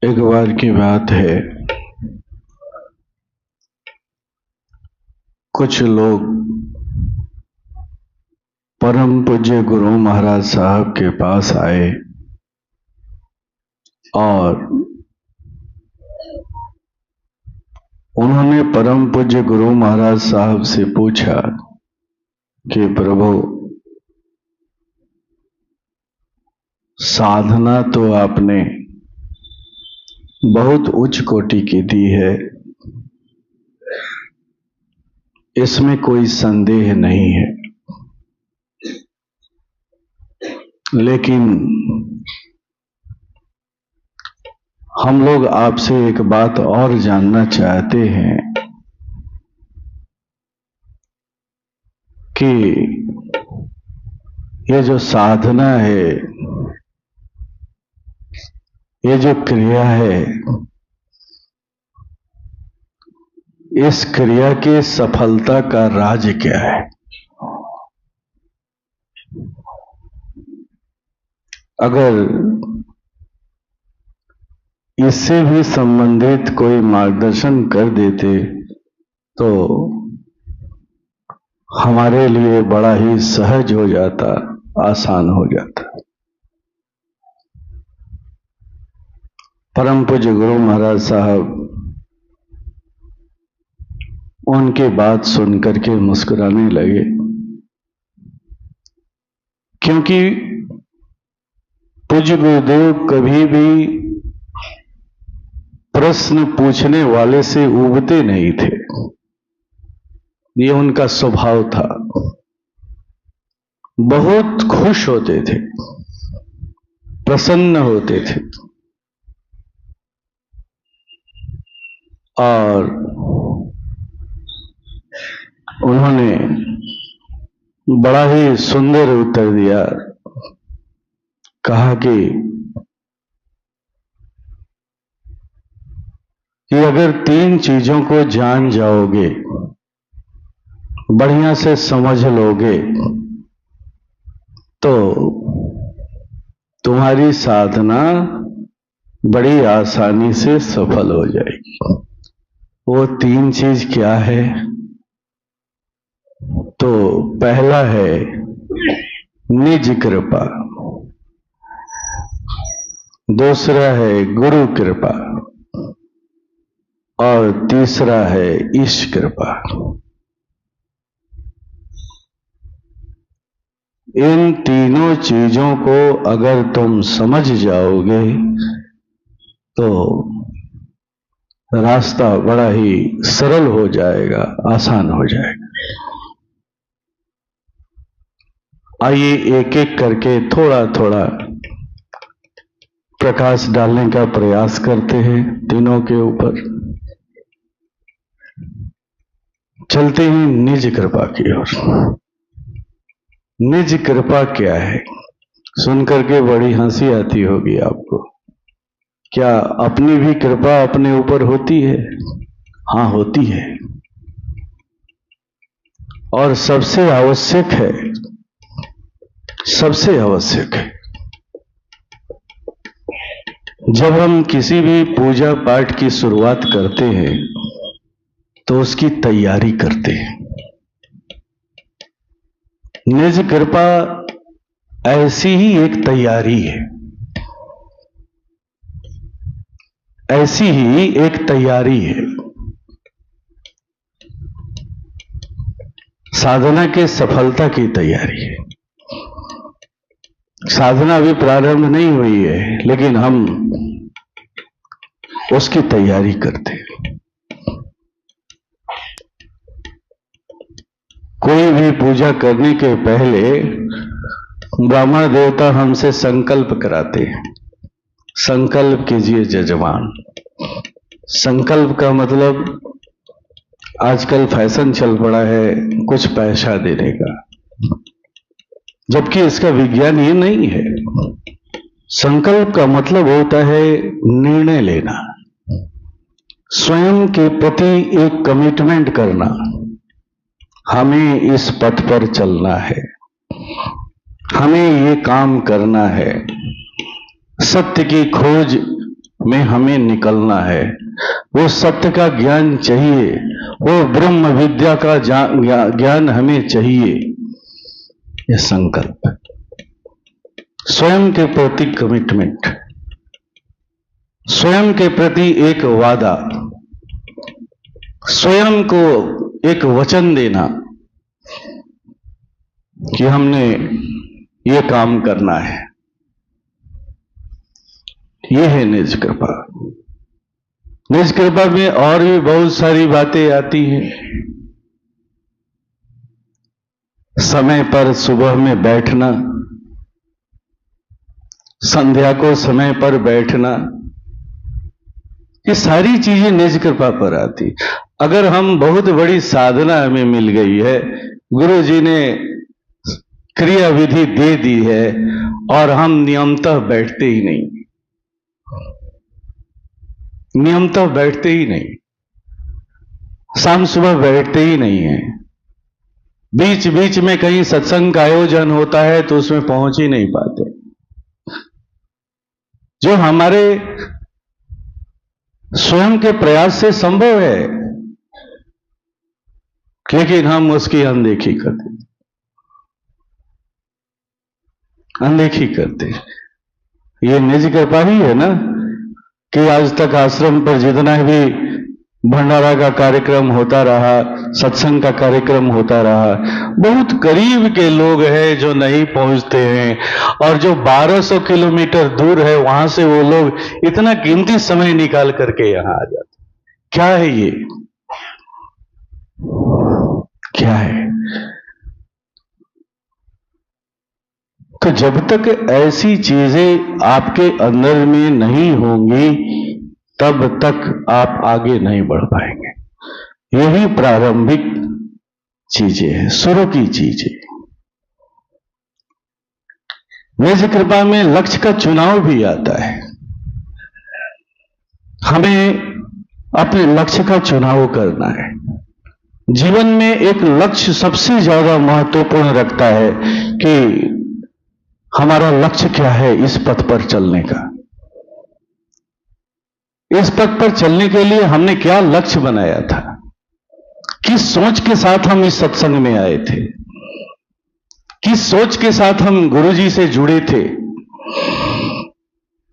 एक बार की बात है, कुछ लोग परम पूज्य गुरु महाराज साहब के पास आए और उन्होंने परम पूज्य गुरु महाराज साहब से पूछा कि प्रभु, साधना तो आपने बहुत उच्च कोटि की दी है, इसमें कोई संदेह नहीं है, लेकिन हम लोग आपसे एक बात और जानना चाहते हैं कि ये जो साधना है, ये जो क्रिया है, इस क्रिया की सफलता का राज क्या है? अगर इससे भी संबंधित कोई मार्गदर्शन कर देते तो हमारे लिए बड़ा ही सहज हो जाता, आसान हो जाता। परम पूज्य गुरु महाराज साहब उनकी बात सुन करके मुस्कुराने लगे, क्योंकि पूज्य गुरुदेव कभी भी प्रश्न पूछने वाले से ऊबते नहीं थे। ये उनका स्वभाव था। बहुत खुश होते थे, प्रसन्न होते थे और उन्होंने बड़ा ही सुंदर उत्तर दिया। कहा कि अगर 3 चीजों को जान जाओगे, बढ़िया से समझ लोगे, तो तुम्हारी साधना बड़ी आसानी से सफल हो जाएगी। वो 3 चीज क्या है? तो पहला है निज कृपा, दूसरा है गुरु कृपा और तीसरा है ईश कृपा। इन तीनों चीजों को अगर तुम समझ जाओगे तो रास्ता बड़ा ही सरल हो जाएगा, आसान हो जाएगा। आइए एक एक करके थोड़ा थोड़ा प्रकाश डालने का प्रयास करते हैं तीनों के ऊपर। चलते हैं निज कृपा की ओर। निज कृपा क्या है? सुनकर के बड़ी हंसी आती होगी आपको। क्या अपनी भी कृपा अपने ऊपर होती है? हाँ, होती है। और सबसे आवश्यक है, सबसे आवश्यक है। जब हम किसी भी पूजा पाठ की शुरुआत करते हैं तो उसकी तैयारी करते हैं। निज कृपा ऐसी ही एक तैयारी है, ऐसी ही एक तैयारी है। साधना के सफलता की तैयारी है। साधना अभी प्रारंभ नहीं हुई है, लेकिन हम उसकी तैयारी करते हैं। कोई भी पूजा करने के पहले ब्राह्मण देवता हमसे संकल्प कराते हैं। संकल्प कीजिए जजमान। संकल्प का मतलब आजकल फैशन चल पड़ा है कुछ पैसा देने का, जबकि इसका विज्ञान ये नहीं है। संकल्प का मतलब होता है निर्णय लेना, स्वयं के प्रति एक कमिटमेंट करना। हमें इस पथ पर चलना है, हमें ये काम करना है, सत्य की खोज में हमें निकलना है। वो सत्य का ज्ञान चाहिए, वो ब्रह्म विद्या का ज्ञान हमें चाहिए। यह संकल्प, स्वयं के प्रति कमिटमेंट, स्वयं के प्रति एक वादा, स्वयं को एक वचन देना कि हमने ये काम करना है। ये है निज कृपा। निज कृपा में और भी बहुत सारी बातें आती हैं। समय पर सुबह में बैठना, संध्या को समय पर बैठना, ये सारी चीजें निज कृपा पर आती। अगर हम बहुत बड़ी साधना हमें मिल गई है, गुरु जी ने क्रिया विधि दे दी है और हम नियमतः बैठते ही नहीं, नियमतः बैठते ही नहीं, शाम सुबह बैठते ही नहीं है, बीच बीच में कहीं सत्संग का आयोजन होता है तो उसमें पहुंच ही नहीं पाते, जो हमारे स्वयं के प्रयास से संभव है, लेकिन हम उसकी अनदेखी करते, अनदेखी करते। ये निज कृपा ही है ना कि आज तक आश्रम पर जितना भी भंडारा का कार्यक्रम होता रहा, सत्संग का कार्यक्रम होता रहा, बहुत करीब के लोग हैं जो नहीं पहुंचते हैं, और जो 1200 किलोमीटर दूर है वहां से वो लोग इतना कीमती समय निकाल करके यहां आ जाते। क्या है ये, क्या है? तो जब तक ऐसी चीजें आपके अंदर में नहीं होंगी तब तक आप आगे नहीं बढ़ पाएंगे। यही प्रारंभिक चीजें हैं, शुरू की चीजें। निज कृपा में लक्ष्य का चुनाव भी आता है। हमें अपने लक्ष्य का चुनाव करना है। जीवन में एक लक्ष्य सबसे ज्यादा महत्वपूर्ण रखता है कि हमारा लक्ष्य क्या है इस पथ पर चलने का। इस पथ पर चलने के लिए हमने क्या लक्ष्य बनाया था, किस सोच के साथ हम इस सत्संग में आए थे, किस सोच के साथ हम गुरुजी से जुड़े थे,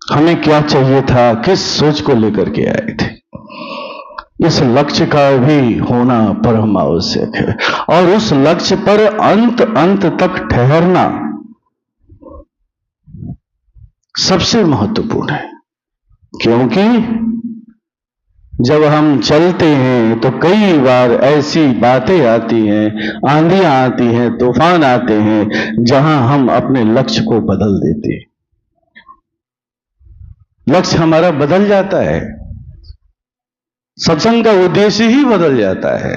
हमें क्या चाहिए था, किस सोच को लेकर के आए थे। इस लक्ष्य का भी होना परम आवश्यक है, और उस लक्ष्य पर अंत तक ठहरना सबसे महत्वपूर्ण है। क्योंकि जब हम चलते हैं तो कई बार ऐसी बातें आती हैं, आंधियां आती हैं, तूफान आते हैं, जहां हम अपने लक्ष्य को बदल देते हैं। लक्ष्य हमारा बदल जाता है, सत्संग का उद्देश्य ही बदल जाता है,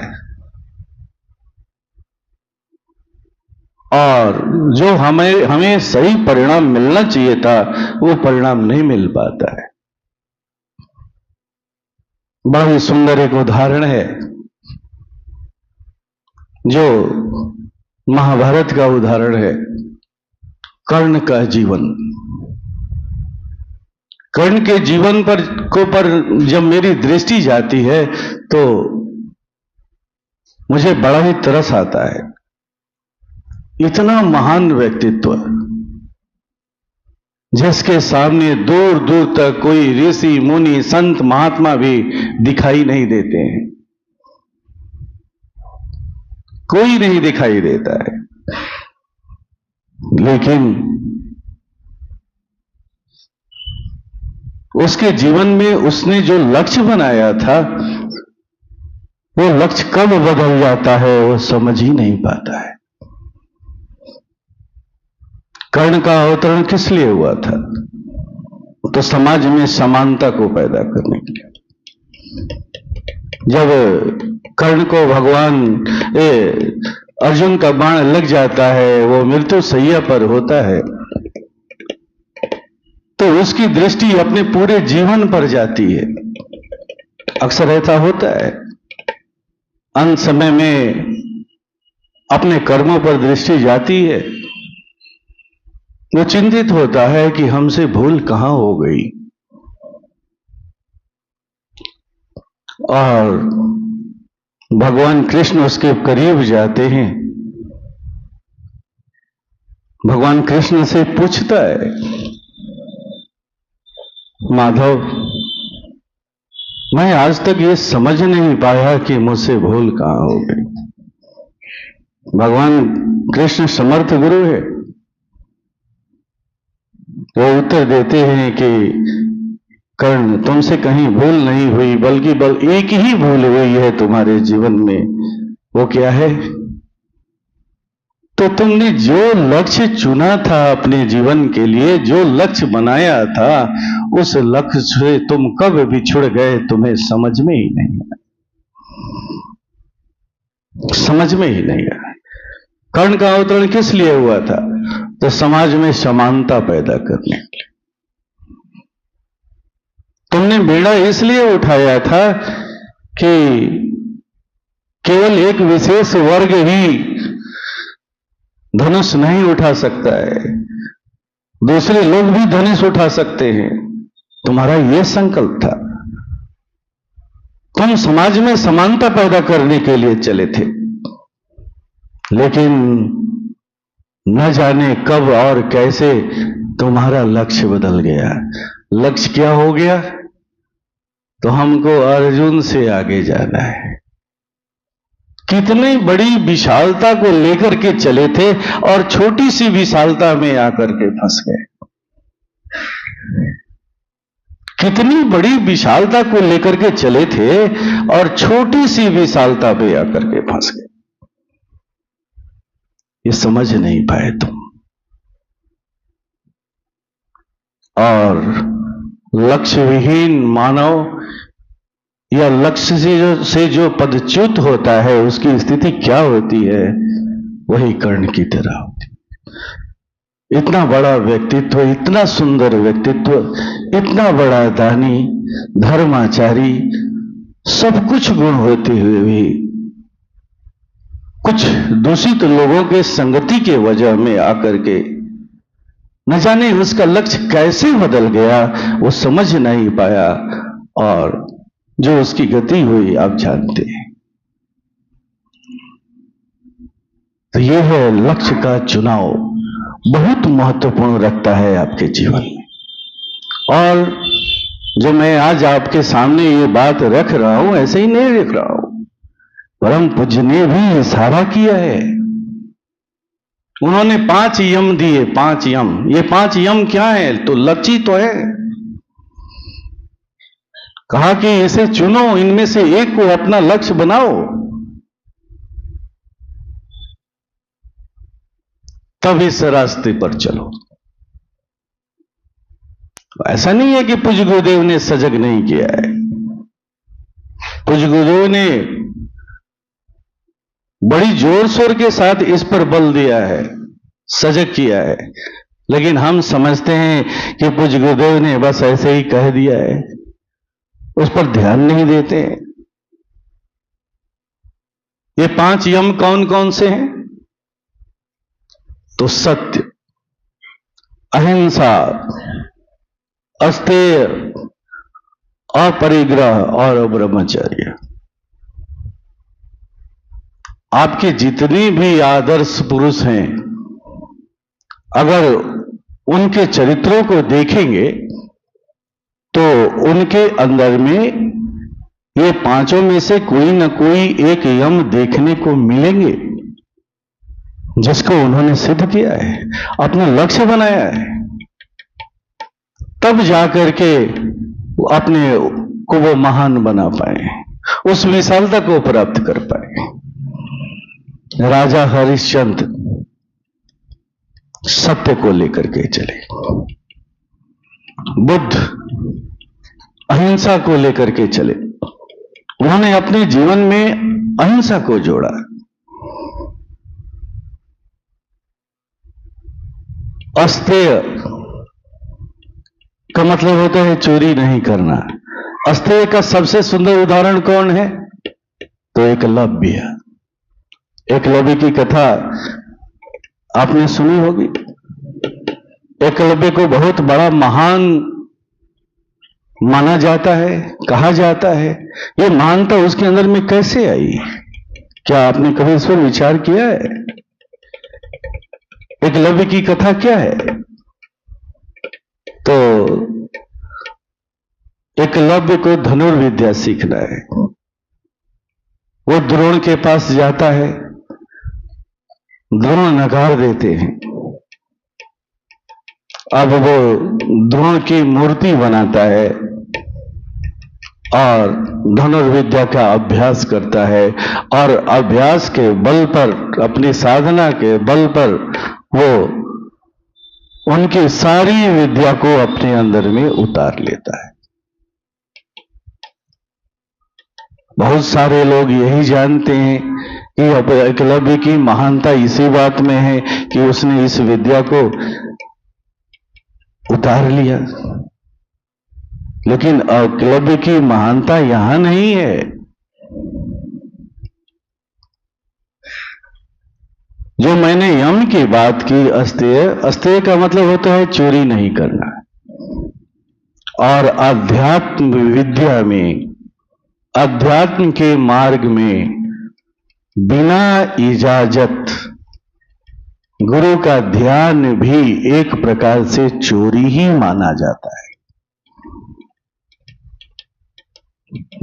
और जो हमें सही परिणाम मिलना चाहिए था वो परिणाम नहीं मिल पाता है। बड़ा ही सुंदर एक उदाहरण है जो महाभारत का उदाहरण है, कर्ण का जीवन। कर्ण के जीवन पर जब मेरी दृष्टि जाती है तो मुझे बड़ा ही तरस आता है। इतना महान व्यक्तित्व जिसके सामने दूर दूर तक कोई ऋषि मुनि संत महात्मा भी दिखाई नहीं देते हैं, कोई नहीं दिखाई देता है, लेकिन उसके जीवन में उसने जो लक्ष्य बनाया था वो लक्ष्य कब बदल जाता है वो समझ ही नहीं पाता है। कर्ण का अवतरण किस लिए हुआ था? तो समाज में समानता को पैदा करने के लिए। जब कर्ण को भगवान अर्जुन का बाण लग जाता है, वो मृत्यु शैया पर होता है, तो उसकी दृष्टि अपने पूरे जीवन पर जाती है। अक्सर ऐसा होता है, अंत समय में अपने कर्मों पर दृष्टि जाती है, वो चिंतित होता है कि हमसे भूल कहां हो गई, और भगवान कृष्ण उसके करीब जाते हैं। भगवान कृष्ण से पूछता है, माधव, मैं आज तक ये समझ नहीं पाया कि मुझसे भूल कहां हो गई। भगवान कृष्ण समर्थ गुरु है। वो उत्तर देते हैं कि कर्ण, तुमसे कहीं भूल नहीं हुई, बल्कि एक ही भूल हुई है तुम्हारे जीवन में। वो क्या है? तो तुमने जो लक्ष्य चुना था अपने जीवन के लिए, जो लक्ष्य बनाया था, उस लक्ष्य से तुम कब बिछुड़ गए तुम्हें समझ में ही नहीं आया। समझ में ही नहीं आया। कर्ण का अवतरण किस लिए हुआ था? तो समाज में समानता पैदा करने के लिए। तुमने बेड़ा इसलिए उठाया था कि केवल एक विशेष वर्ग ही धनुष नहीं उठा सकता है, दूसरे लोग भी धनुष उठा सकते हैं। तुम्हारा यह संकल्प था। तुम समाज में समानता पैदा करने के लिए चले थे, लेकिन न जाने कब और कैसे तुम्हारा लक्ष्य बदल गया। लक्ष्य क्या हो गया? तो हमको अर्जुन से आगे जाना है। कितनी बड़ी विशालता को लेकर के चले थे और छोटी सी विशालता में आकर के फंस गए। कितनी बड़ी विशालता को लेकर के चले थे और छोटी सी विशालता पे आकर के फंस गए। ये समझ नहीं पाए तुम। और लक्ष्य विहीन मानव या लक्ष्य से जो पदच्युत होता है, उसकी स्थिति क्या होती है? वही कर्ण की तरह होती है। इतना बड़ा व्यक्तित्व, इतना सुंदर व्यक्तित्व, इतना बड़ा दानी, धर्माचारी, सब कुछ गुण होते हुए भी कुछ दूषित लोगों के संगति के वजह में आकर के न जाने उसका लक्ष्य कैसे बदल गया, वो समझ नहीं पाया और जो उसकी गति हुई आप जानते हैं। तो यह है लक्ष्य का चुनाव, बहुत महत्वपूर्ण रखता है आपके जीवन में। और जो मैं आज आपके सामने ये बात रख रहा हूं, ऐसे ही नहीं रख रहा हूं। परम पूज्य ने भी इशारा किया है। उन्होंने 5 यम दिए, 5 यम। ये 5 यम क्या है? तो लक्ष्य तो है। कहा कि इसे चुनो, इनमें से एक को अपना लक्ष्य बनाओ, तब इस रास्ते पर चलो। ऐसा नहीं है कि पूज्य गुरुदेव ने सजग नहीं किया है। पूज्य गुरुदेव ने बड़ी जोर शोर के साथ इस पर बल दिया है, सजग किया है। लेकिन हम समझते हैं कि पूज्य गुरुदेव ने बस ऐसे ही कह दिया है, उस पर ध्यान नहीं देते। ये 5 यम कौन कौन से हैं? तो सत्य, अहिंसा, अस्तेय, अपरिग्रह और ब्रह्मचर्य। आपके जितने भी आदर्श पुरुष हैं, अगर उनके चरित्रों को देखेंगे तो उनके अंदर में ये 5 में से कोई न कोई एक यम देखने को मिलेंगे, जिसको उन्होंने सिद्ध किया है, अपना लक्ष्य बनाया है। तब जाकर के अपने को वो महान बना पाए, उस विशालता को प्राप्त कर पाए। राजा हरिश्चंद्र सत्य को लेकर के चले, बुद्ध अहिंसा को लेकर के चले। उन्होंने अपने जीवन में अहिंसा को जोड़ा। अस्तेय का मतलब होता है चोरी नहीं करना। अस्तेय का सबसे सुंदर उदाहरण कौन है? तो एकलव्य। एकलव्य की कथा आपने सुनी होगी। एकलव्य को बहुत बड़ा महान माना जाता है, कहा जाता है, ये महानता उसके अंदर में कैसे आई? क्या आपने कभी इस पर विचार किया है? एकलव्य की कथा क्या है? तो एकलव्य को धनुर्विद्या सीखना है। वो द्रोण के पास जाता है, द्रोण नकार देते हैं। अब वो द्रोण की मूर्ति बनाता है और धनुर्विद्या का अभ्यास करता है, और अभ्यास के बल पर, अपनी साधना के बल पर वो उनकी सारी विद्या को अपने अंदर में उतार लेता है। बहुत सारे लोग यही जानते हैं कि एकलव्य की महानता इसी बात में है कि उसने इस विद्या को उतार लिया, लेकिन एकलव्य की महानता यहां नहीं है। जो मैंने यम की बात की, अस्तेय, अस्तेय का मतलब होता है चोरी नहीं करना। और अध्यात्म विद्या में, अध्यात्म के मार्ग में बिना इजाजत गुरु का ध्यान भी एक प्रकार से चोरी ही माना जाता है।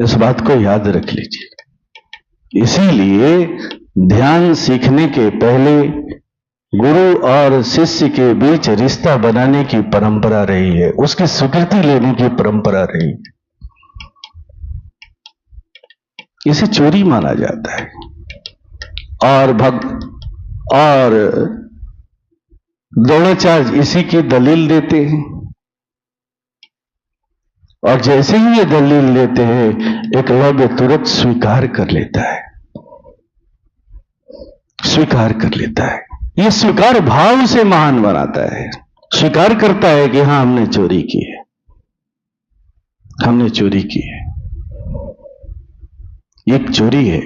इस बात को याद रख लीजिए। इसीलिए ध्यान सीखने के पहले गुरु और शिष्य के बीच रिश्ता बनाने की परंपरा रही है, उसकी स्वीकृति लेने की परंपरा रही है। इसे चोरी माना जाता है। और द्रोणाचार्य इसी की दलील देते हैं, और जैसे ही ये दलील देते हैं एकलव्य तुरंत स्वीकार कर लेता है, स्वीकार कर लेता है। ये स्वीकार भाव से महान बनाता है। स्वीकार करता है कि हां, हमने चोरी की है, हमने चोरी की है, एक चोरी है,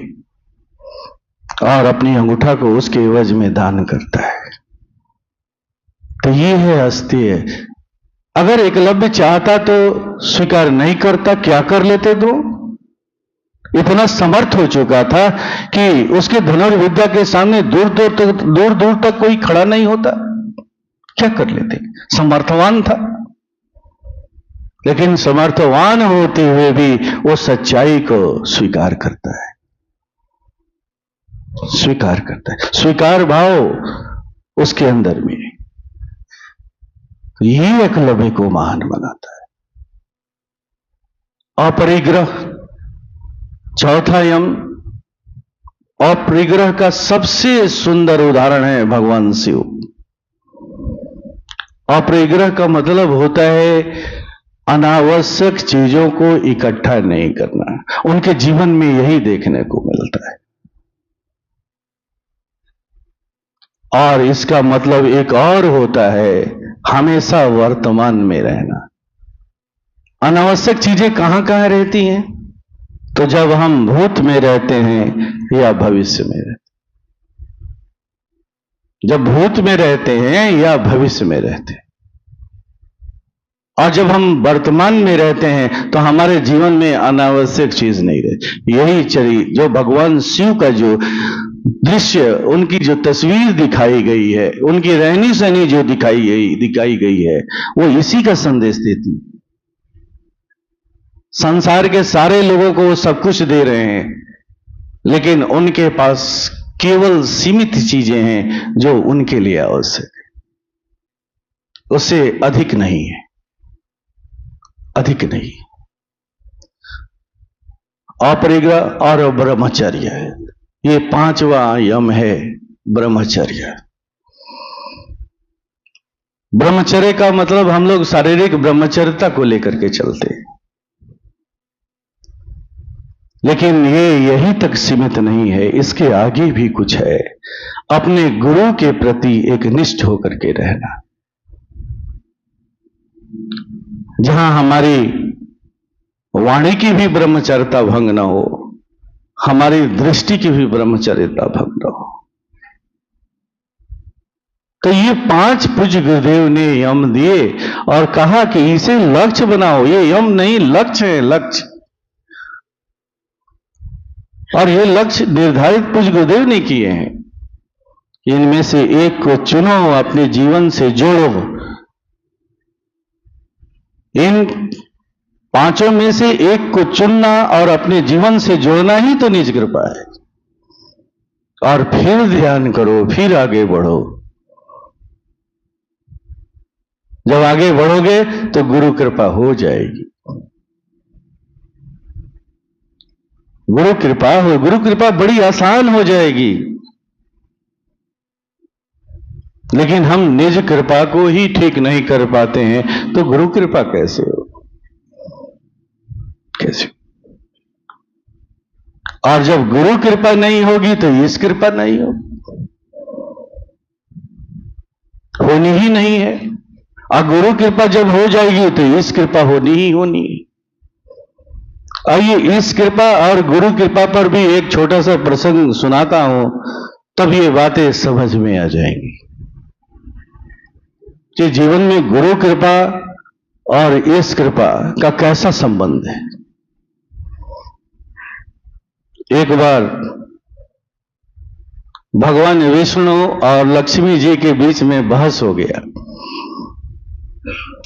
और अपनी अंगूठा को उसके एवज में दान करता है। तो ये है अस्तेय। अगर एकलव्य चाहता तो स्वीकार नहीं करता, क्या कर लेते? तो इतना समर्थ हो चुका था कि उसके धनुर्विद्या के सामने दूर दूर तक कोई खड़ा नहीं होता। क्या कर लेते? समर्थवान था। लेकिन समर्थवान होते हुए भी वो सच्चाई को स्वीकार करता है, स्वीकार करता है। स्वीकार भाव उसके अंदर में, ये एकलव्य को महान बनाता है। अपरिग्रह, चौथा यम। अपरिग्रह का सबसे सुंदर उदाहरण है भगवान शिव। अपरिग्रह का मतलब होता है अनावश्यक चीजों को इकट्ठा नहीं करना। उनके जीवन में यही देखने को मिलता है। और इसका मतलब एक और होता है, हमेशा वर्तमान में रहना। अनावश्यक चीजें कहां कहां रहती हैं? तो जब हम भूत में रहते हैं या भविष्य में रहते हैं। जब भूत में रहते हैं या भविष्य में रहते हैं, और जब हम वर्तमान में रहते हैं तो हमारे जीवन में अनावश्यक चीज नहीं रहती। यही चरी जो भगवान शिव का जो दृश्य, उनकी जो तस्वीर दिखाई गई है, उनकी रहनी सहनी जो दिखाई गई है, वो इसी का संदेश देती। संसार के सारे लोगों को वो सब कुछ दे रहे हैं, लेकिन उनके पास केवल सीमित चीजें हैं जो उनके लिए आवश्यक है, उससे अधिक नहीं है, अधिक नहीं। अपरिग्रह और ब्रह्मचर्य है, ये पांचवा यम है ब्रह्मचर्य। ब्रह्मचर्य का मतलब हम लोग शारीरिक ब्रह्मचर्यता को लेकर के चलते हैं, लेकिन ये यहीं तक सीमित नहीं है, इसके आगे भी कुछ है। अपने गुरु के प्रति एक निष्ठ होकर के रहना, जहां हमारी वाणी की भी ब्रह्मचर्यता भंग न हो, हमारी दृष्टि की भी ब्रह्मचर्यता भंग न हो। तो ये 5 पूज्य गुरुदेव ने यम दिए और कहा कि इसे लक्ष्य बनाओ। ये यम नहीं, लक्ष्य है, लक्ष्य। और ये लक्ष्य निर्धारित पूज्य गुरुदेव ने किए हैं। इनमें से एक को चुनो, अपने जीवन से जोड़ो। इन पांचों में से एक को चुनना और अपने जीवन से जोड़ना ही तो निज कृपा है। और फिर ध्यान करो, फिर आगे बढ़ो। जब आगे बढ़ोगे तो गुरु कृपा हो जाएगी। गुरु कृपा बड़ी आसान हो जाएगी। लेकिन हम निज कृपा को ही ठीक नहीं कर पाते हैं, तो गुरु कृपा कैसे हो? कैसे? और जब गुरु कृपा नहीं होगी तो ईश कृपा नहीं होनी ही नहीं है। और गुरु कृपा जब हो जाएगी तो ईश कृपा होनी ही होनी है। आइए इस कृपा और गुरु कृपा पर भी एक छोटा सा प्रसंग सुनाता हूं, तब ये बातें समझ में आ जाएंगी कि जीवन में गुरु कृपा और इस कृपा का कैसा संबंध है। एक बार भगवान विष्णु और लक्ष्मी जी के बीच में बहस हो गया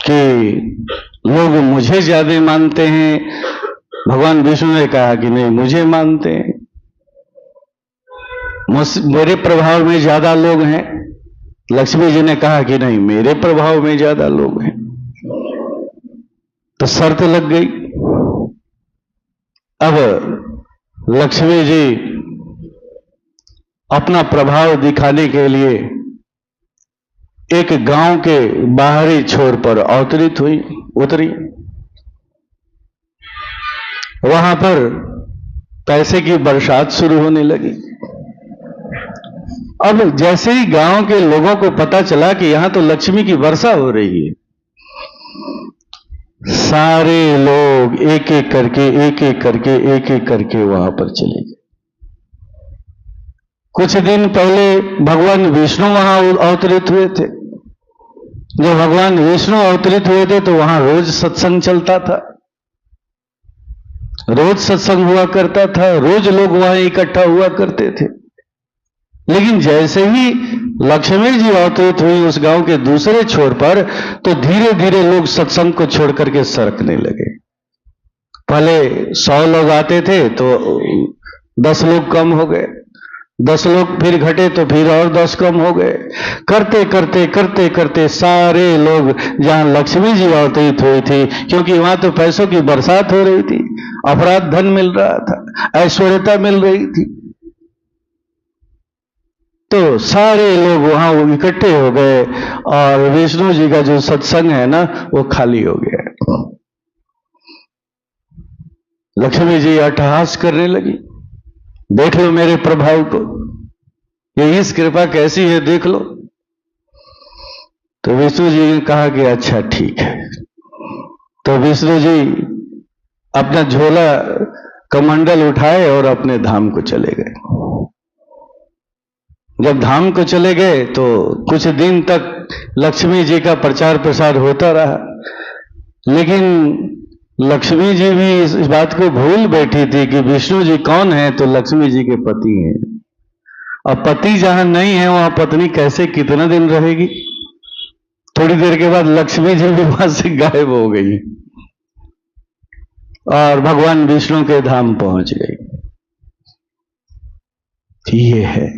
कि लोग मुझे ज्यादा मानते हैं। भगवान विष्णु ने कहा कि नहीं, मुझे मानते हैं, मेरे प्रभाव में ज्यादा लोग हैं। लक्ष्मी जी ने कहा कि नहीं, मेरे प्रभाव में ज्यादा लोग हैं। तो शर्त लग गई। अब लक्ष्मी जी अपना प्रभाव दिखाने के लिए एक गांव के बाहरी छोर पर उतरी। वहां पर पैसे की बरसात शुरू होने लगी। अब जैसे ही गांव के लोगों को पता चला कि यहां तो लक्ष्मी की वर्षा हो रही है, सारे लोग एक एक करके वहां पर चले गए। कुछ दिन पहले भगवान विष्णु वहां अवतरित हुए थे। जब भगवान विष्णु अवतरित हुए थे तो वहां रोज सत्संग चलता था, रोज सत्संग हुआ करता था, रोज लोग वहां इकट्ठा हुआ करते थे। लेकिन जैसे ही लक्ष्मी जी अवतरित हुई उस गांव के दूसरे छोर पर, तो धीरे धीरे लोग सत्संग को छोड़ करके सरकने लगे। पहले 100 लोग आते थे तो 10 लोग कम हो गए, 10 लोग फिर घटे तो फिर और 10 कम हो गए। करते करते सारे लोग जहां लक्ष्मी जी अवतरित हुई थी, क्योंकि वहां तो पैसों की बरसात हो रही थी, अपराध धन मिल रहा था, ऐश्वर्यता मिल रही थी, तो सारे लोग वहां इकट्ठे हो गए और विष्णु जी का जो सत्संग है ना, वो खाली हो गया। लक्ष्मी जी अट्टहास करने लगी, देख लो मेरे प्रभाव को, ये इस कृपा कैसी है, देख लो। तो विष्णु जी ने कहा कि अच्छा ठीक है। तो विष्णु जी अपना झोला कमंडल उठाए और अपने धाम को चले गए। जब धाम को चले गए तो कुछ दिन तक लक्ष्मी जी का प्रचार प्रसार होता रहा, लेकिन लक्ष्मी जी भी इस बात को भूल बैठी थी कि विष्णु जी कौन है, तो लक्ष्मी जी के पति हैं। अब पति जहां नहीं है वहां पत्नी कैसे कितना दिन रहेगी। थोड़ी देर के बाद लक्ष्मी जी भी वहां से गायब हो गई और भगवान विष्णु के धाम पहुंच गई। ये है,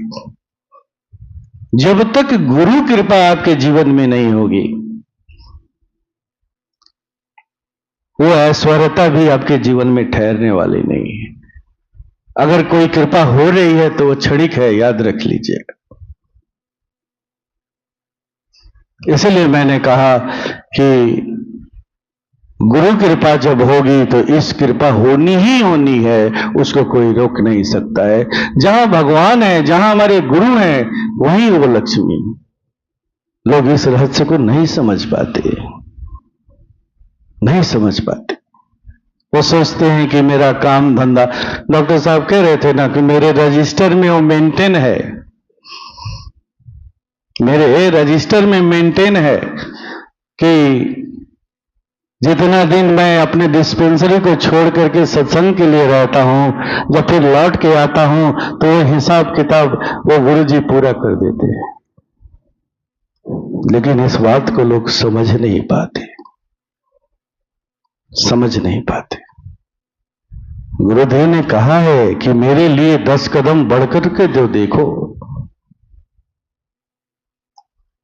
जब तक गुरु कृपा आपके जीवन में नहीं होगी, वो ऐश्वर्यता भी आपके जीवन में ठहरने वाली नहीं है। अगर कोई कृपा हो रही है तो वो क्षणिक है, याद रख लीजिएगा। इसलिए मैंने कहा कि गुरु कृपा जब होगी तो इस कृपा होनी ही होनी है, उसको कोई रोक नहीं सकता है। जहां भगवान है, जहां हमारे गुरु हैं, वहीं वो लक्ष्मी। लोग इस रहस्य को नहीं समझ पाते, नहीं समझ पाते। वो सोचते हैं कि मेरा काम धंधा, डॉक्टर साहब कह रहे थे ना कि मेरे रजिस्टर में वो मेंटेन है, मेरे रजिस्टर में मेंटेन है कि जितना दिन मैं अपने डिस्पेंसरी को छोड़ करके सत्संग के लिए रहता हूं, जब फिर लौट के आता हूं तो वो हिसाब किताब वो गुरुजी पूरा कर देते हैं। लेकिन इस बात को लोग समझ नहीं पाते, समझ नहीं पाते। गुरुदेव ने कहा है कि मेरे लिए 10 कदम बढ़कर के जो देखो,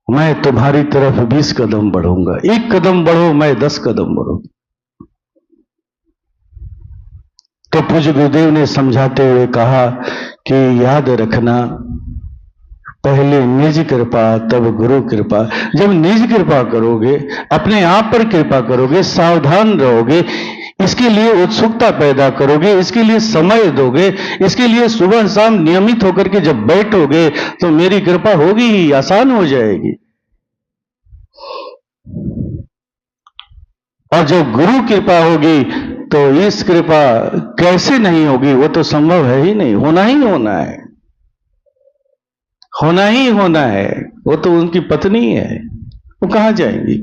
मैं तुम्हारी तरफ 20 कदम बढ़ूंगा। 1 कदम बढ़ो, मैं 10 कदम बढ़ूं। तो पूज्य गुरुदेव ने समझाते हुए कहा कि याद रखना, पहले निज कृपा तब गुरु कृपा। जब निज कृपा करोगे, अपने आप पर कृपा करोगे, सावधान रहोगे, इसके लिए उत्सुकता पैदा करोगे, इसके लिए समय दोगे, इसके लिए सुबह शाम नियमित होकर के जब बैठोगे तो मेरी कृपा होगी ही, आसान हो जाएगी। और जब गुरु कृपा होगी तो इस कृपा कैसे नहीं होगी, वो तो संभव है ही नहीं, होना ही होना है, होना ही होना है। वो तो उनकी पत्नी है, वो कहां जाएंगी।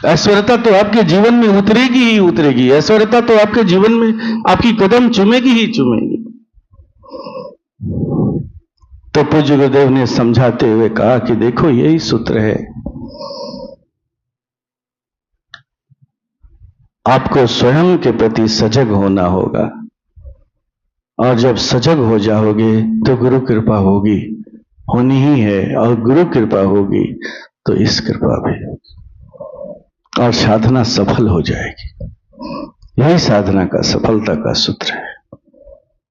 ऐश्वर्यता तो आपके जीवन में उतरेगी ही उतरेगी, ऐश्वर्यता तो आपके जीवन में आपकी कदम चूमेगी ही चूमेगी। तो पूज्य गुरुदेव ने समझाते हुए कहा कि देखो यही सूत्र है, आपको स्वयं के प्रति सजग होना होगा, और जब सजग हो जाओगे तो गुरु कृपा होगी, होनी ही है। और गुरु कृपा होगी तो इस कृपा भी होगी, और साधना सफल हो जाएगी। यही साधना का सफलता का सूत्र है।